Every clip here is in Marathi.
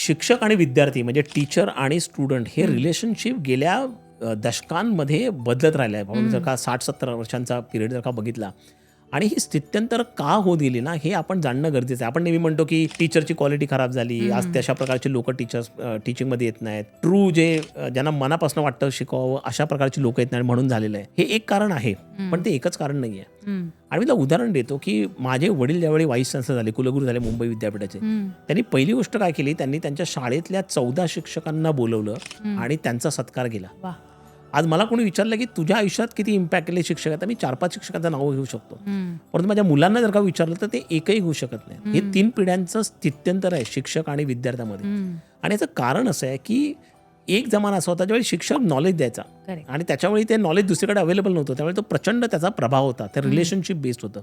शिक्षक आणि विद्यार्थी म्हणजे टीचर आणि स्टुडंट हे रिलेशनशिप गेल्या दशकांमध्ये बदलत राहिलं आहे. आपण जर का 60-70 वर्षांचा पिरियड जर का बघितला आणि ही स्थित्यंतर का होत गेली ना, हे आपण जाणणं गरजेचं आहे. आपण नेहमी म्हणतो की टीचरची क्वालिटी खराब झाली, आज तशा प्रकारचे लोक टीचिंगमध्ये येत नाहीत. ट्रू जे ज्यांना मनापासून वाटतं शिकवावं अशा प्रकारची लोक येत नाही म्हणून झालेलं आहे. हे एक कारण आहे, पण ते एकच कारण नाही आहे. आणि मी तुला उदाहरण देतो की माझे वडील ज्यावेळी व्हाईस चान्सलर झाले, कुलगुरू झाले मुंबई विद्यापीठाचे, त्यांनी पहिली गोष्ट काय केली, त्यांनी त्यांच्या शाळेतल्या 14 शिक्षकांना बोलवलं आणि त्यांचा सत्कार केला. आज मला कोणी विचारलं की तुझ्या आयुष्यात किती इम्पॅक्ट केले शिक्षक आहेत, मी 4-5 शिक्षकांचं नाव घेऊ शकतो, परंतु माझ्या मुलांना जर का विचारलं तर ते एकही घेऊ शकत नाही. हे 3 पिढ्यांचं स्थित्यंतर आहे शिक्षक आणि विद्यार्थ्यामध्ये. आणि याचं कारण असं आहे की एक जमाना असा होता ज्यावेळी शिक्षक नॉलेज द्यायचा आणि त्याच्यावेळी ते नॉलेज दुसरीकडे अवेलेबल नव्हतं, त्यामुळे तो प्रचंड त्याचा प्रभाव होता, ते रिलेशनशिप बेस्ड होतं.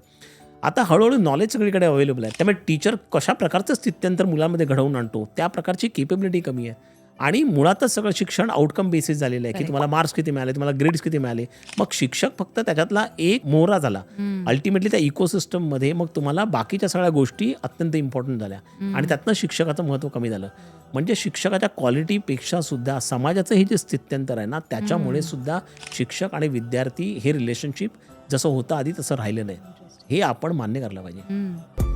आता हळूहळू नॉलेज सगळीकडे अवेलेबल आहे, त्यामुळे टीचर कशा प्रकारचं स्थित्यंतर मुलांमध्ये घडवून आणतो त्या प्रकारची केपेबिलिटी कमी आहे. आणि मुळातच सगळं शिक्षण आउटकम बेसिस झालेलं आहे की तुम्हाला मार्क्स किती मिळाले, तुम्हाला ग्रेड्स किती मिळाले. मग शिक्षक फक्त त्याच्यातला एक मोहरा झाला. अल्टिमेटली त्या इकोसिस्टममध्ये मग तुम्हाला बाकीच्या सगळ्या गोष्टी अत्यंत इम्पॉर्टंट झाल्या आणि त्यातनं शिक्षकाचं महत्त्व कमी झालं. म्हणजे शिक्षकाच्या क्वालिटीपेक्षा सुद्धा समाजाचं हे जे स्थित्यंतर आहे ना, त्याच्यामुळे सुद्धा शिक्षक आणि विद्यार्थी हे रिलेशनशिप जसं होतं आधी तसं राहिलं नाही. हे आपण मान्य करायला पाहिजे.